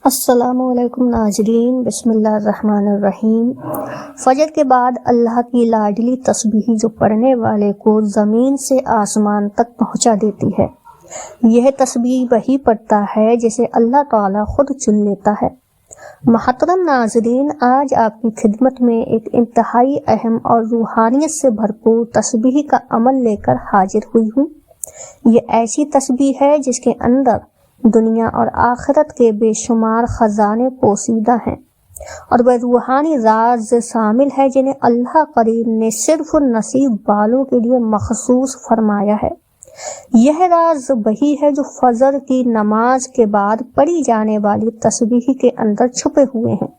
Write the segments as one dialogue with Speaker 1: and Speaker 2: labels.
Speaker 1: السلام علیکم ناظرین، بسم اللہ الرحمن الرحیم۔ فجر کے بعد اللہ کی لاڈلی تسبیح جو پڑھنے والے کو زمین سے آسمان تک پہنچا دیتی ہے، یہ تسبیح وہی پڑھتا ہے جسے اللہ تعالیٰ خود چن لیتا ہے۔ محترم ناظرین، آج آپ کی خدمت میں ایک انتہائی اہم اور روحانیت سے بھرپور تسبیح کا عمل لے کر حاضر ہوئی ہوں۔ یہ ایسی تسبیح ہے جس کے اندر دنیا اور آخرت کے بے شمار خزانے پوشیدہ ہیں، اور وہ روحانی راز شامل ہے جنہیں اللہ کریم نے صرف نصیب والوں کے لیے مخصوص فرمایا ہے۔ یہ راز وہی ہے جو فجر کی نماز کے بعد پڑھی جانے والی تسبیح کے اندر چھپے ہوئے ہیں۔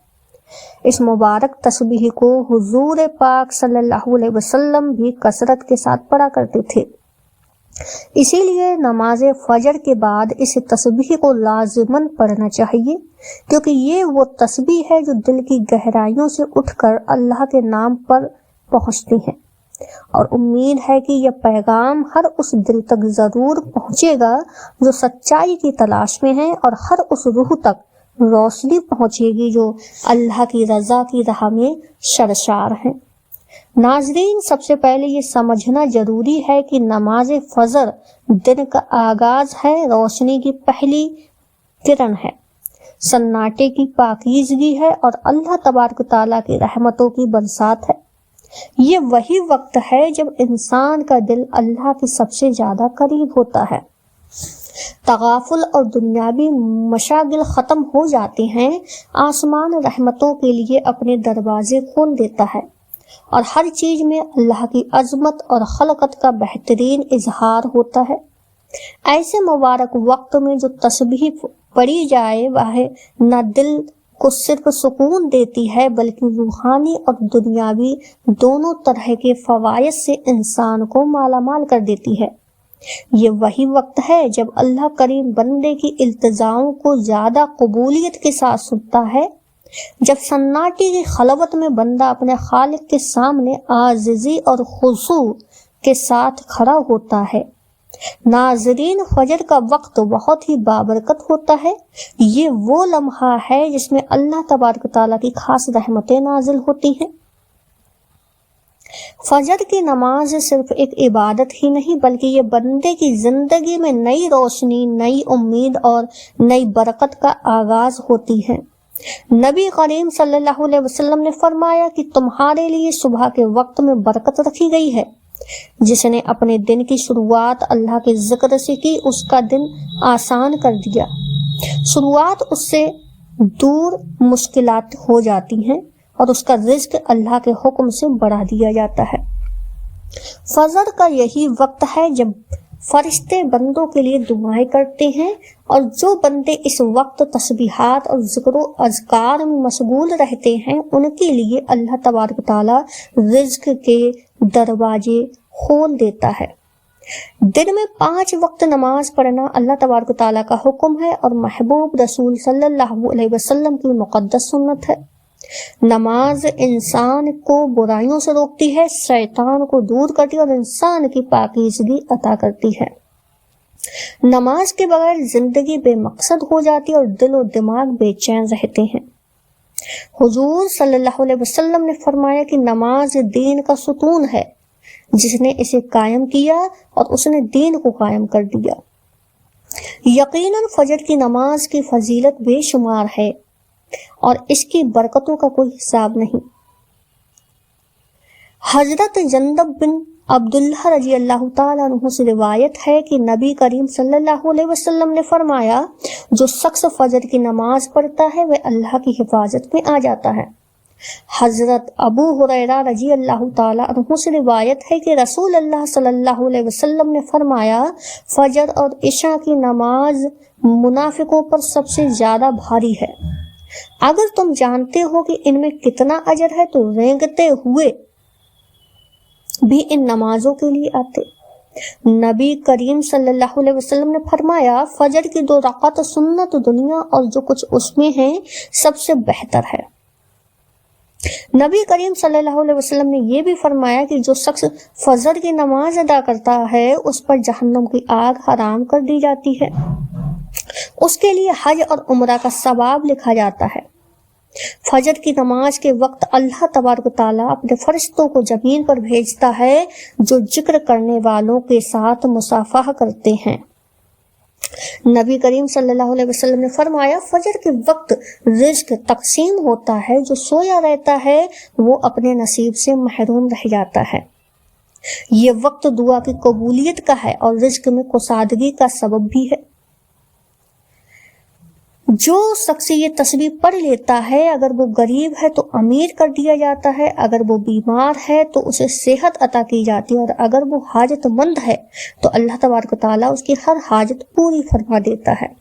Speaker 1: اس مبارک تسبیح کو حضور پاک صلی اللہ علیہ وسلم بھی کثرت کے ساتھ پڑھا کرتے تھے، اسی لیے نماز فجر کے بعد اس تسبیح کو لازماً پڑھنا چاہیے، کیونکہ یہ وہ تسبیح ہے جو دل کی گہرائیوں سے اٹھ کر اللہ کے نام پر پہنچتی ہیں، اور امید ہے کہ یہ پیغام ہر اس دل تک ضرور پہنچے گا جو سچائی کی تلاش میں ہے، اور ہر اس روح تک روشنی پہنچے گی جو اللہ کی رضا کی راہ میں سرشار ہیں۔ ناظرین، سب سے پہلے یہ سمجھنا ضروری ہے کہ نماز فجر دن کا آغاز ہے، روشنی کی پہلی کرن ہے، سناٹے کی پاکیزگی ہے، اور اللہ تبارک تعالیٰ کی رحمتوں کی برسات ہے۔ یہ وہی وقت ہے جب انسان کا دل اللہ کے سب سے زیادہ قریب ہوتا ہے، تغافل اور دنیاوی مشاغل ختم ہو جاتے ہیں، آسمان رحمتوں کے لیے اپنے دروازے کھول دیتا ہے، اور ہر چیز میں اللہ کی عظمت اور خلقت کا بہترین اظہار ہوتا ہے۔ ایسے مبارک وقت میں جو تسبیح پڑھی جائے وہ نہ دل کو صرف سکون دیتی ہے بلکہ روحانی اور دنیاوی دونوں طرح کے فوائد سے انسان کو مالا مال کر دیتی ہے۔ یہ وہی وقت ہے جب اللہ کریم بندے کی التجاؤں کو زیادہ قبولیت کے ساتھ سنتا ہے، جب سناٹے کی خلوت میں بندہ اپنے خالق کے سامنے عاجزی اور خضوع کے ساتھ کھڑا ہوتا ہے۔ ناظرین، فجر کا وقت بہت ہی بابرکت ہوتا ہے۔ یہ وہ لمحہ ہے جس میں اللہ تبارک تعالیٰ کی خاص رحمتیں نازل ہوتی ہیں۔ فجر کی نماز صرف ایک عبادت ہی نہیں بلکہ یہ بندے کی زندگی میں نئی روشنی، نئی امید اور نئی برکت کا آغاز ہوتی ہے۔ نبی کریم صلی اللہ علیہ وسلم نے فرمایا کہ تمہارے لیے صبح کے وقت میں برکت رکھی گئی ہے۔ جس نے اپنے دن کی شروعات اللہ کے ذکر سے کی، اس کا دن آسان کر دیا۔ شروعات اس سے دور مشکلات ہو جاتی ہیں، اور اس کا رزق اللہ کے حکم سے بڑھا دیا جاتا ہے۔ فجر کا یہی وقت ہے جب فرشتے بندوں کے لیے دعائیں کرتے ہیں، اور جو بندے اس وقت تسبیحات اور ذکر و اذکار میں مشغول رہتے ہیں ان کے لیے اللہ تبارک تعالیٰ رزق کے دروازے کھول دیتا ہے۔ دن میں 5 وقت نماز پڑھنا اللہ تبارک تعالیٰ کا حکم ہے اور محبوب رسول صلی اللہ علیہ وسلم کی مقدس سنت ہے۔ نماز انسان کو برائیوں سے روکتی ہے، شیطان کو دور کرتی ہے، اور انسان کی پاکیزگی عطا کرتی ہے۔ نماز کے بغیر زندگی بے مقصد ہو جاتی ہے اور دل و دماغ بے چین رہتے ہیں۔ حضور صلی اللہ علیہ وسلم نے فرمایا کہ نماز دین کا ستون ہے، جس نے اسے قائم کیا اور اس نے دین کو قائم کر دیا۔ یقیناً فجر کی نماز کی فضیلت بے شمار ہے اور اس کی برکتوں کا کوئی حساب نہیں۔ حضرت جندب بن عبداللہ رضی اللہ تعالیٰ عنہ سے روایت ہے کہ نبی کریم صلی اللہ علیہ وسلم نے فرمایا، جو شخص فجر کی نماز پڑھتا ہے وہ اللہ کی حفاظت میں آ جاتا ہے۔ حضرت ابو ہریرہ رضی اللہ تعالیٰ عنہ سے روایت ہے کہ رسول اللہ صلی اللہ علیہ وسلم نے فرمایا، فجر اور عشاء کی نماز منافقوں پر سب سے زیادہ بھاری ہے۔ اگر تم جانتے ہو کہ ان میں کتنا اجر ہے تو رینگتے ہوئے بھی ان نمازوں کے لیے آتے۔ نبی کریم صلی اللہ علیہ وسلم نے فرمایا، فجر کی 2 رکعت سنت دنیا اور جو کچھ اس میں ہے سب سے بہتر ہے۔ نبی کریم صلی اللہ علیہ وسلم نے یہ بھی فرمایا کہ جو شخص فجر کی نماز ادا کرتا ہے اس پر جہنم کی آگ حرام کر دی جاتی ہے۔ اس کے لیے حج اور عمرہ کا ثواب لکھا جاتا ہے۔ فجر کی نماز کے وقت اللہ تبارک و تعالیٰ اپنے فرشتوں کو زمین پر بھیجتا ہے جو ذکر کرنے والوں کے ساتھ مصافحہ کرتے ہیں۔ نبی کریم صلی اللہ علیہ وسلم نے فرمایا، فجر کے وقت رزق تقسیم ہوتا ہے، جو سویا رہتا ہے وہ اپنے نصیب سے محروم رہ جاتا ہے۔ یہ وقت دعا کی قبولیت کا ہے اور رزق میں کسادگی کا سبب بھی ہے۔ جو شخص یہ تسبیح پڑھ لیتا ہے، اگر وہ غریب ہے تو امیر کر دیا جاتا ہے، اگر وہ بیمار ہے تو اسے صحت عطا کی جاتی ہے، اور اگر وہ حاجت مند ہے تو اللہ تبارک و تعالیٰ اس کی ہر حاجت پوری فرما دیتا ہے۔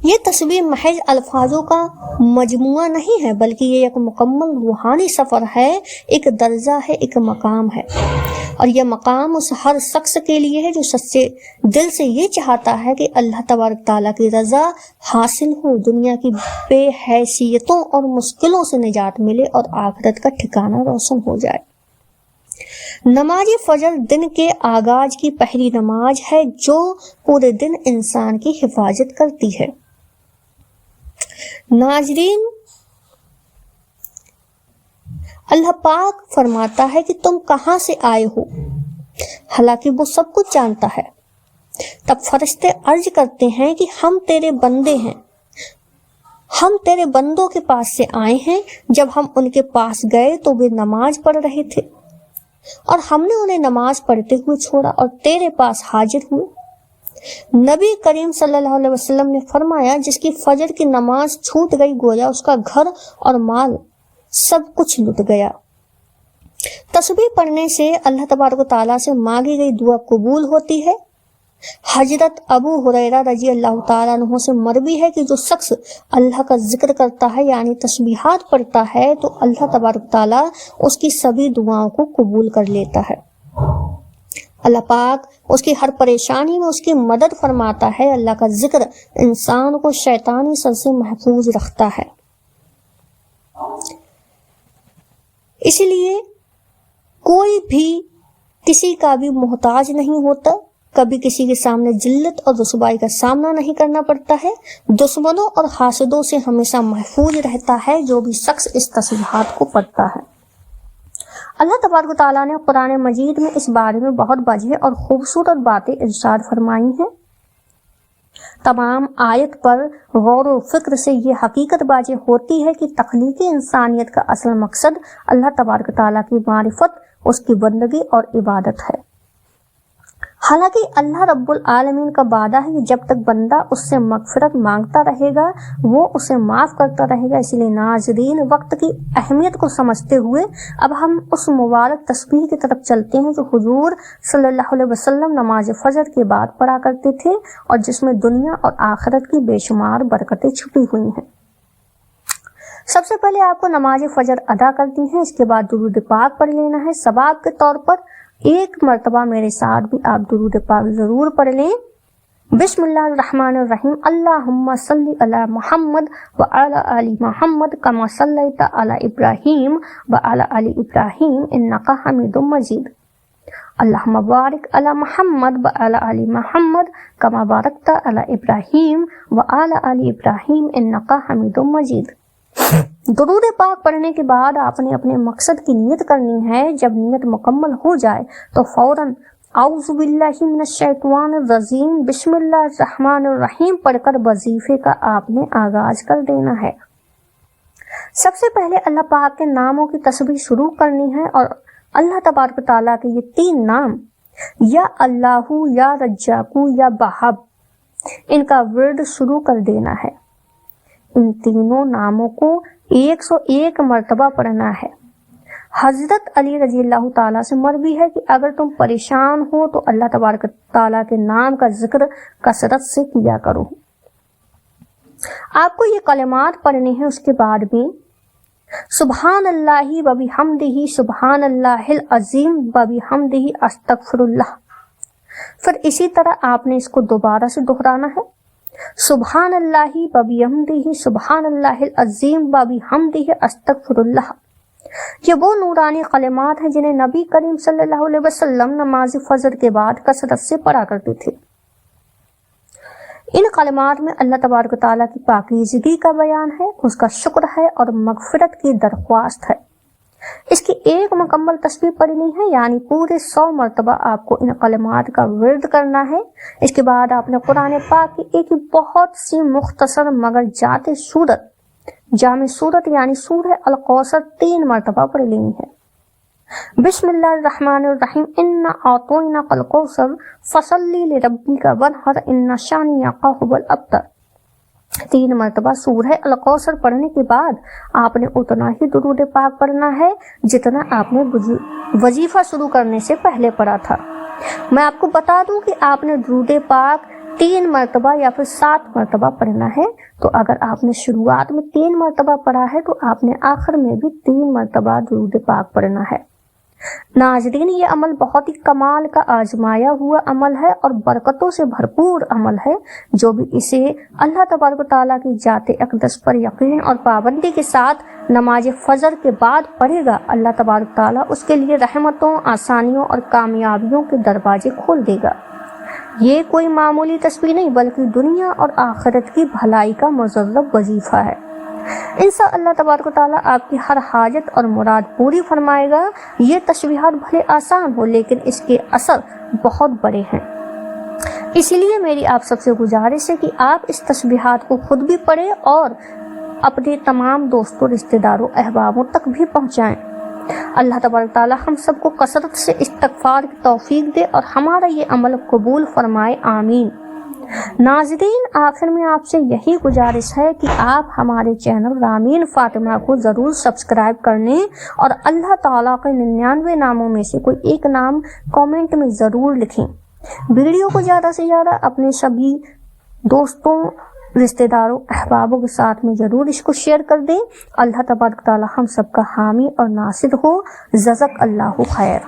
Speaker 1: یہ تسبیح محض الفاظوں کا مجموعہ نہیں ہے، بلکہ یہ ایک مکمل روحانی سفر ہے، ایک درجہ ہے، ایک مقام ہے، اور یہ مقام اس ہر شخص کے لیے ہے جو سچے دل سے یہ چاہتا ہے کہ اللہ تبارک تعالیٰ کی رضا حاصل ہو، دنیا کی بے حیثیتوں اور مشکلوں سے نجات ملے اور آخرت کا ٹھکانہ روشن ہو جائے۔ نماز فجر دن کے آغاز کی پہلی نماز ہے جو پورے دن انسان کی حفاظت کرتی ہے۔ ناظرین، اللہ پاک فرماتا ہے کہ تم کہاں سے آئے ہو، حالانکہ وہ سب کچھ جانتا ہے۔ تب فرشتے عرض کرتے ہیں کہ ہم تیرے بندے ہیں، ہم تیرے بندوں کے پاس سے آئے ہیں۔ جب ہم ان کے پاس گئے تو وہ نماز پڑھ رہے تھے، اور ہم نے انہیں نماز پڑھتے ہوئے چھوڑا اور تیرے پاس حاضر ہوئے۔ نبی کریم صلی اللہ علیہ وسلم نے فرمایا، جس کی فجر کی نماز چھوٹ گئی گویا اس کا گھر اور مال سب کچھ لٹ گیا۔ تسبیح پڑھنے سے اللہ تبارک و تعالیٰ سے مانگی گئی دعا قبول ہوتی ہے۔ حضرت ابو ہریرہ رضی اللہ تعالیٰ عنہ سے مروی ہے کہ جو شخص اللہ کا ذکر کرتا ہے یعنی تسبیحات پڑھتا ہے تو اللہ تبارک و تعالیٰ اس کی سبھی دعاؤں کو قبول کر لیتا ہے۔ اللہ پاک اس کی ہر پریشانی میں اس کی مدد فرماتا ہے۔ اللہ کا ذکر انسان کو شیطانی شر سے محفوظ رکھتا ہے۔ اس لیے کوئی بھی کسی کا بھی محتاج نہیں ہوتا، کبھی کسی کے سامنے ذلت اور رسوائی کا سامنا نہیں کرنا پڑتا ہے، دشمنوں اور حاسدوں سے ہمیشہ محفوظ رہتا ہے جو بھی شخص اس تسبیحات کو پڑھتا ہے۔ اللہ تبارک و تعالیٰ نے قرآن مجید میں اس بارے میں بہت واضح اور خوبصورت باتیں ارشاد فرمائی ہیں۔ تمام آیت پر غور و فکر سے یہ حقیقت واضح ہوتی ہے کہ تخلیقی انسانیت کا اصل مقصد اللہ تبارک و تعالیٰ کی معرفت، اس کی بندگی اور عبادت ہے۔ حالانکہ اللہ رب العالمین کا وعدہ ہے کہ جب تک بندہ اس سے مغفرت مانگتا رہے گا وہ اسے معاف کرتا رہے گا۔ اس لیے ناظرین، وقت کی اہمیت کو سمجھتے ہوئے اب ہم اس مبارک تسبیح کی طرف چلتے ہیں جو حضور صلی اللہ علیہ وسلم نماز فجر کے بعد پڑھا کرتے تھے اور جس میں دنیا اور آخرت کی بے شمار برکتیں چھپی ہوئی ہیں۔ سب سے پہلے آپ کو نماز فجر ادا کرنی ہے، اس کے بعد درود پاک پڑھ لینا ہے۔ ثواب کے طور پر ایک مرتبہ میرے ساتھ بھی آپ درود پاک ضرور پڑھ لیں۔ بسم اللہ الرحمن الرحیم، اللہم صلی علی محمد وعلی آل محمد کما صلیت علی ابراہیم وعلی آل ابراہیم انک حمید مجید۔ اللہم بارک علی محمد وعلی آل محمد کما بارکت علی ابراہیم وعلی آل ابراہیم انک حمید مجید۔ درود پاک پڑھنے کے بعد آپ نے اپنے مقصد کی نیت کرنی ہے۔ جب نیت مکمل ہو جائے تو فوراً اعوذ باللہ من الشیطان الرجیم بسم اللہ الرحمن الرحیم پڑھ کر وظیفے کا آپ نے آغاز کر دینا ہے۔ سب سے پہلے اللہ پاک کے ناموں کی تسبیح شروع کرنی ہے اور اللہ تبارک تعالیٰ کے یہ 3 نام یا اللہ، یا رجاکو، یا بہاب، ان کا ورد شروع کر دینا ہے۔ ان تینوں ناموں کو 101 مرتبہ پڑھنا ہے۔ حضرت علی رضی اللہ تعالیٰ سے مروی ہے کہ اگر تم پریشان ہو تو اللہ تبارک تعالیٰ کے نام کا ذکر کثرت سے کیا کرو۔ آپ کو یہ کلمات پڑھنے ہیں۔ اس کے بعد بھی سبحان اللہ و بحمدہ سبحان اللہ العظیم و بحمدہ استغفر اللہ۔ پھر اسی طرح آپ نے اس کو دوبارہ سے دہرانا ہے، سبحان اللہ و بحمدہ سبحان اللہ العظیم و بحمدہ استغفر اللہ۔ یہ وہ نورانی کلمات ہیں جنہیں نبی کریم صلی اللہ علیہ وسلم نماز فجر کے بعد کثرت سے پڑھا کرتے تھے۔ ان کلمات میں اللہ تبارک و تعالیٰ کی پاکیزگی کا بیان ہے، اس کا شکر ہے اور مغفرت کی درخواست ہے۔ اس کی ایک مکمل تسبیح پڑھنی ہے، یعنی پورے 100 مرتبہ آپ کو ان کلمات کا ورد کرنا ہے۔ اس کے بعد آپ نے قرآن پاک کی ایک بہت سی مختصر مگر جامع صورت یعنی سورہ الکوثر 3 مرتبہ پڑھ لینی ہے۔ بسم اللہ الرحمن الرحیم، انا اعطیناک الکوثر فصلی لربک وانحر ان شانئک ھو الابتر۔ 3 مرتبہ سورہ الکوثر پڑھنے کے بعد آپ نے اتنا ہی درود پاک پڑھنا ہے جتنا آپ نے وظیفہ شروع کرنے سے پہلے پڑھا تھا۔ میں آپ کو بتا دوں کہ آپ نے درود پاک 3 مرتبہ یا پھر 7 مرتبہ پڑھنا ہے، تو اگر آپ نے شروعات میں 3 مرتبہ پڑھا ہے تو آپ نے آخر میں بھی 3 مرتبہ درود پاک پڑھنا ہے۔ ناظرین، یہ عمل بہت ہی کمال کا آزمایا ہوا عمل ہے اور برکتوں سے بھرپور عمل ہے۔ جو بھی اسے اللہ تبارک و تعالیٰ کی ذات اقدس پر یقین اور پابندی کے ساتھ نماز فجر کے بعد پڑھے گا، اللہ تبارک و تعالیٰ اس کے لیے رحمتوں، آسانیوں اور کامیابیوں کے دروازے کھول دے گا۔ یہ کوئی معمولی تسبیح نہیں بلکہ دنیا اور آخرت کی بھلائی کا مجرب وظیفہ ہے۔ انشاءاللہ اللہ تبارک و تعالیٰ آپ کی ہر حاجت اور مراد پوری فرمائے گا۔ یہ تسبیحات بھلے آسان ہو لیکن اس کے اثر بہت بڑے ہیں، اسی لیے میری آپ سب سے گزارش ہے کہ آپ اس تسبیحات کو خود بھی پڑھیں اور اپنے تمام دوستوں، رشتہ داروں، احبابوں تک بھی پہنچائیں۔ اللہ تبارک تعالیٰ ہم سب کو کثرت سے استغفار کی توفیق دے اور ہمارا یہ عمل قبول فرمائے، آمین۔ ناظرین، آخر میں آپ سے یہی گزارش ہے کہ آپ ہمارے چینل رامین فاطمہ کو ضرور سبسکرائب کر لیں اور اللہ تعالیٰ کے 99 ناموں میں سے کوئی ایک نام کامنٹ میں ضرور لکھیں۔ ویڈیو کو زیادہ سے زیادہ اپنے سبھی دوستوں، رشتہ داروں، احبابوں کے ساتھ میں ضرور اس کو شیئر کر دیں۔ اللہ تبارک تعالیٰ ہم سب کا حامی اور ناصر ہو۔ جزاک اللہ خیر۔